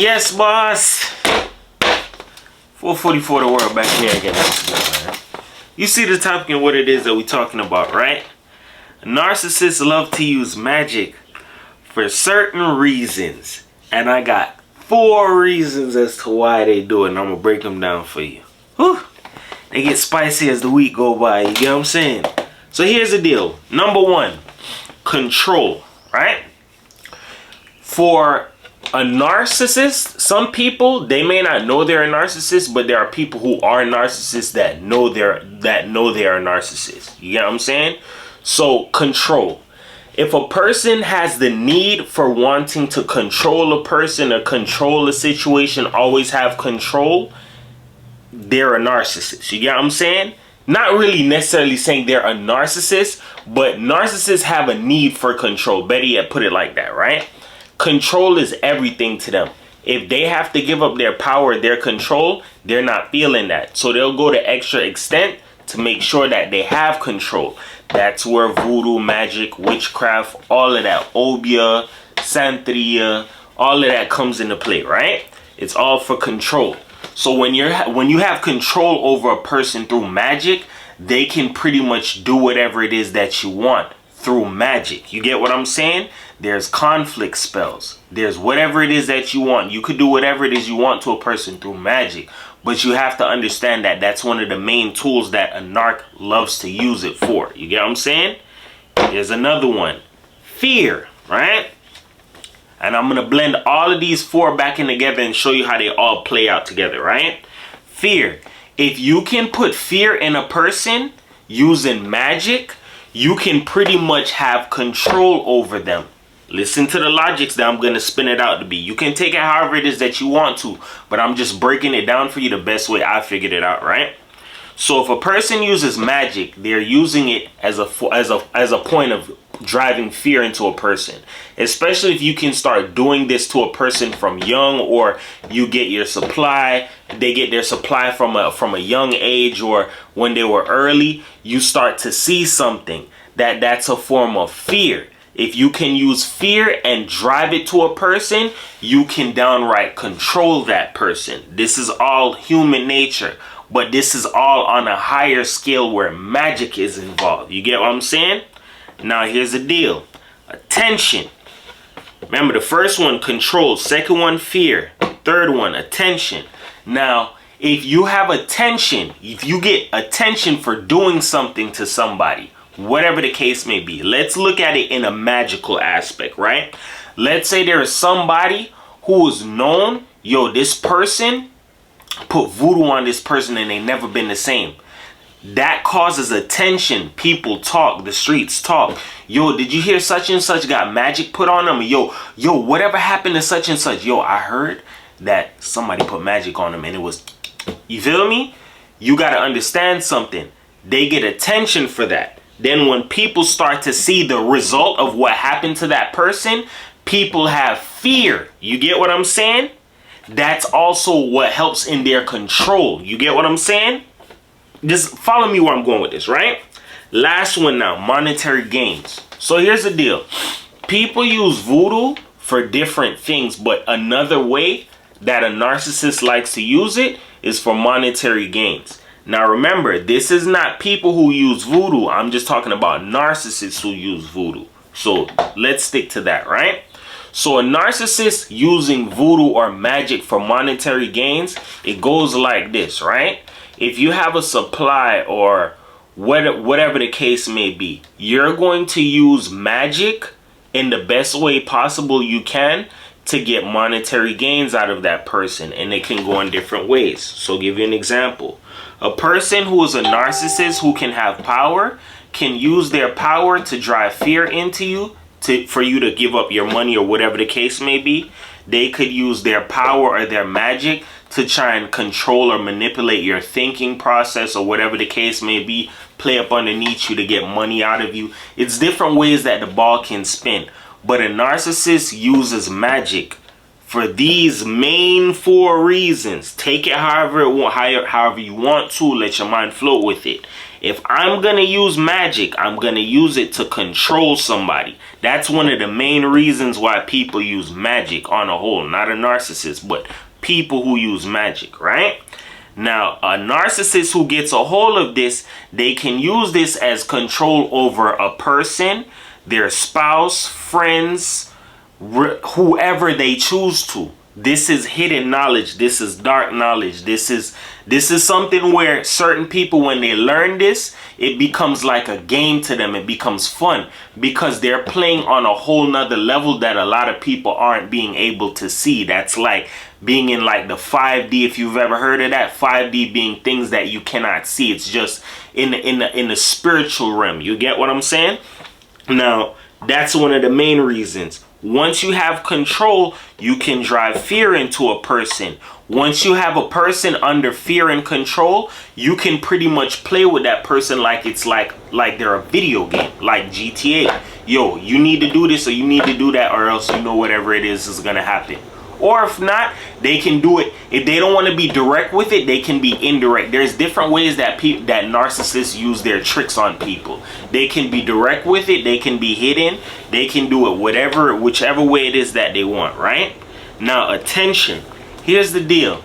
Yes, boss. 444 the world back here again. You see the topic and what it is that we're talking about, right? Narcissists love to use magic for certain reasons. And I got 4 reasons as to why they do it. And I'm going to break them down for you. Whew. They get spicy as the week go by. You get what I'm saying? So here's the deal. Number 1, control, right? For a narcissist, some people, they may not know they're a narcissist, but there are people who are narcissists that know they are narcissists. You get what I'm saying? So control. If a person has the need for wanting to control a person or control a situation, always have control, they're a narcissist. You get what I'm saying? Not really necessarily saying they're a narcissist, but narcissists have a need for control. Better yet, put it like that, right? Control is everything to them. If they have to give up their power, their control, they're not feeling that. So they'll go to extra extent to make sure that they have control. That's where voodoo, magic, witchcraft, all of that, obia, santeria, all of that comes into play, right? It's all for control. So when you have control over a person through magic, they can pretty much do whatever it is that you want through magic. You get what I'm saying? There's conflict spells. There's whatever it is that you want. You could do whatever it is you want to a person through magic. But you have to understand that that's one of the main tools that a narc loves to use it for. You get what I'm saying? Here's another one. Fear, right? And I'm going to blend all of these 4 back in together and show you how they all play out together, right? Fear. If you can put fear in a person using magic, you can pretty much have control over them. Listen to the logics that I'm going to spin it out to be. You can take it however it is that you want to, but I'm just breaking it down for you the best way I figured it out, right? So if a person uses magic, they're using it as a point of driving fear into a person. Especially if you can start doing this to a person from young, or you get your supply, they get their supply from a young age, or when they were early, you start to see something that's a form of fear. If you can use fear and drive it to a person, you can downright control that person. This is all human nature, but this is all on a higher scale where magic is involved. You get what I'm saying? Now here's the deal. Attention. Remember, the first one, control. Second one, fear. Third one, attention. Now, if you have attention, if you get attention for doing something to somebody, whatever the case may be, let's look at it in a magical aspect, right? Let's say there is somebody who is known, yo, this person put voodoo on this person and they never been the same. That causes attention. People talk, the streets talk. Yo, did you hear such and such got magic put on them? Yo, whatever happened to such and such? Yo, I heard that somebody put magic on them and it was, you feel me? You got to understand something. They get attention for that. Then when people start to see the result of what happened to that person, people have fear. You get what I'm saying? That's also what helps in their control. You get what I'm saying? Just follow me where I'm going with this, right? Last one now, monetary gains. So here's the deal. People use voodoo for different things, but another way that a narcissist likes to use it is for monetary gains. Now remember, this is not people who use voodoo. I'm just talking about narcissists who use voodoo. So let's stick to that, right? So a narcissist using voodoo or magic for monetary gains, it goes like this, right? If you have a supply or whatever the case may be, you're going to use magic in the best way possible you can to get monetary gains out of that person. And it can go in different ways. So I'll give you an example. A person who is a narcissist who can have power can use their power to drive fear into you, for you to give up your money or whatever the case may be. They could use their power or their magic to try and control or manipulate your thinking process or whatever the case may be, play up underneath you to get money out of you. It's different ways that the ball can spin. But a narcissist uses magic for these main 4 reasons. Take it however you want to. Let your mind float with it. If I'm going to use magic, I'm going to use it to control somebody. That's one of the main reasons why people use magic on a whole. Not a narcissist, but people who use magic, right? Now, a narcissist who gets a hold of this, they can use this as control over a person, their spouse, friends, whoever they choose to. This is hidden knowledge. This is dark knowledge. This is something where certain people, when they learn this, it becomes like a game to them. It becomes fun because they're playing on a whole nother level that a lot of people aren't being able to see. That's like being in like the 5D, if you've ever heard of that. 5D being things that you cannot see. It's just in the spiritual realm. You get what I'm saying? Now, that's one of the main reasons. Once you have control, you can drive fear into a person. Once you have a person under fear and control, you can pretty much play with that person like it's like they're a video game, like GTA. Yo, you need to do this or you need to do that, or else you know whatever it is gonna happen. Or if not, they can do it. If they don't want to be direct with it, they can be indirect. There's different ways that that narcissists use their tricks on people. They can be direct with it. They can be hidden. They can do it whichever way it is that they want, right? Now, attention. Here's the deal.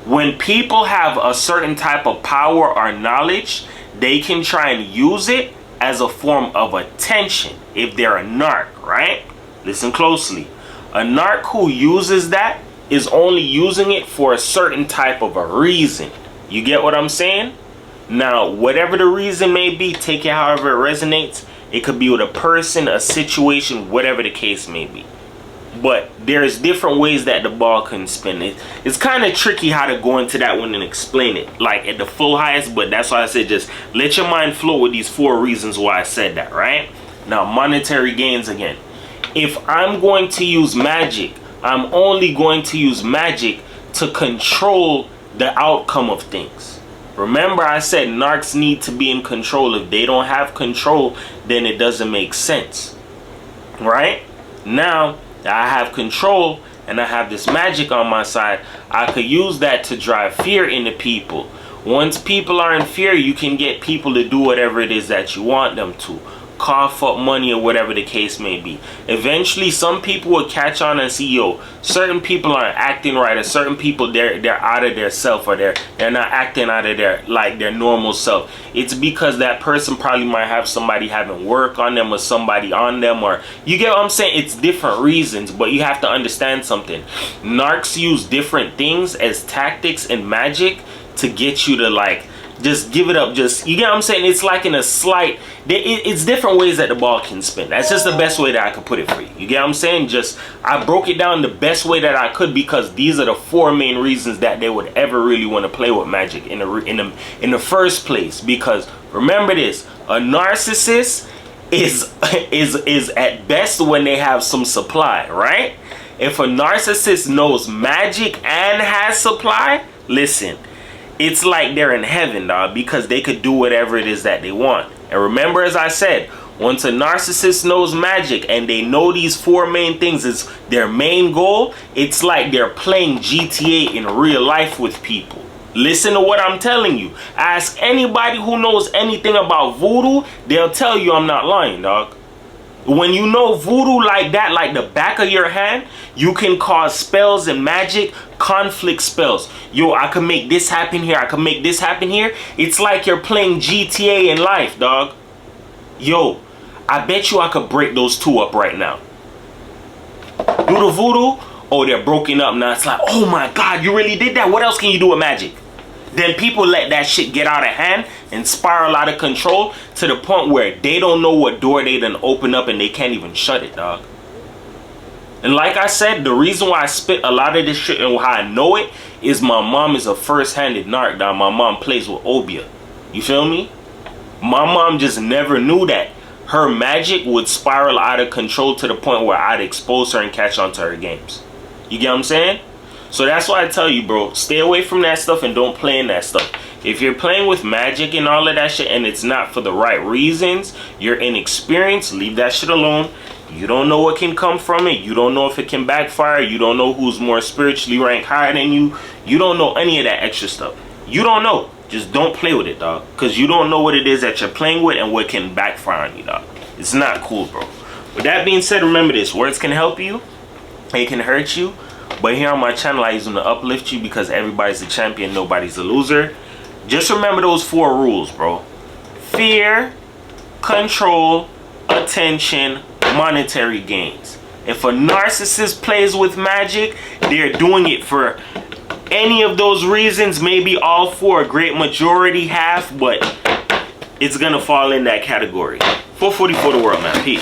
When people have a certain type of power or knowledge, they can try and use it as a form of attention if they're a narc, right? Listen closely. A narc who uses that is only using it for a certain type of a reason. You get what I'm saying? Now, whatever the reason may be, take it however it resonates. It could be with a person, a situation, whatever the case may be. But there's different ways that the ball can spin. It's kind of tricky how to go into that one and explain it like at the full highest, but that's why I said just let your mind flow with these 4 reasons why I said that, right? Now, monetary gains again. If I'm going to use magic, I'm only going to use magic to control the outcome of things. Remember, I said narcs need to be in control. If they don't have control, then it doesn't make sense. Right? Now, I have control and I have this magic on my side. I could use that to drive fear into people. Once people are in fear, you can get people to do whatever it is that you want them to. Cough up money or whatever the case may be. Eventually, some people will catch on and see, yo, certain people aren't acting right, or certain people they're out of their self, or they're not acting out of their normal self. It's because that person probably might have somebody having work on them or somebody on them, or you get what I'm saying? It's different reasons, but you have to understand something. Narcs use different things as tactics and magic to get you to like just give it up. Just, you get what I'm saying? It's like in a slight, it's different ways that the ball can spin. That's just the best way that I could put it for you. You get what I'm saying? Just, I broke it down the best way that I could because these are the 4 main reasons that they would ever really want to play with magic in the first place. Because remember this, a narcissist is at best when they have some supply, right? If a narcissist knows magic and has supply, listen, it's like they're in heaven, dog, because they could do whatever it is that they want. And remember, as I said, once a narcissist knows magic and they know these 4 main things is their main goal, it's like they're playing GTA in real life with people. Listen to what I'm telling you. Ask anybody who knows anything about voodoo, they'll tell you I'm not lying, dog. When you know voodoo like that, like the back of your hand, you can cause spells and magic, conflict spells. Yo, I can make this happen here. I can make this happen here. It's like you're playing GTA in life, dog. Yo, I bet you I could break those 2 up right now. Do the voodoo? Oh, they're broken up now. It's like, oh my God, you really did that? What else can you do with magic? Then people let that shit get out of hand and spiral out of control to the point where they don't know what door they done open up and they can't even shut it, dog. And like I said, the reason why I spit a lot of this shit and how I know it is my mom is a first-handed narc, dog. My mom plays with Obia. You feel me? My mom just never knew that her magic would spiral out of control to the point where I'd expose her and catch on to her games. You get what I'm saying? So that's why I tell you, bro, stay away from that stuff and don't play in that stuff. If you're playing with magic and all of that shit and it's not for the right reasons, you're inexperienced, leave that shit alone. You don't know what can come from it. You don't know if it can backfire. You don't know who's more spiritually ranked higher than you. You don't know any of that extra stuff. You don't know. Just don't play with it, dog. Because you don't know what it is that you're playing with and what can backfire on you, dog. It's not cool, bro. With that being said, remember this. Words can help you. It can hurt you. But here on my channel, I use them to uplift you because everybody's a champion. Nobody's a loser. Just remember those 4 rules, bro. Fear, control, attention, monetary gains. If a narcissist plays with magic, they're doing it for any of those reasons, maybe all 4, a great majority, half, but it's gonna fall in that category. 444 the world, man. Peace.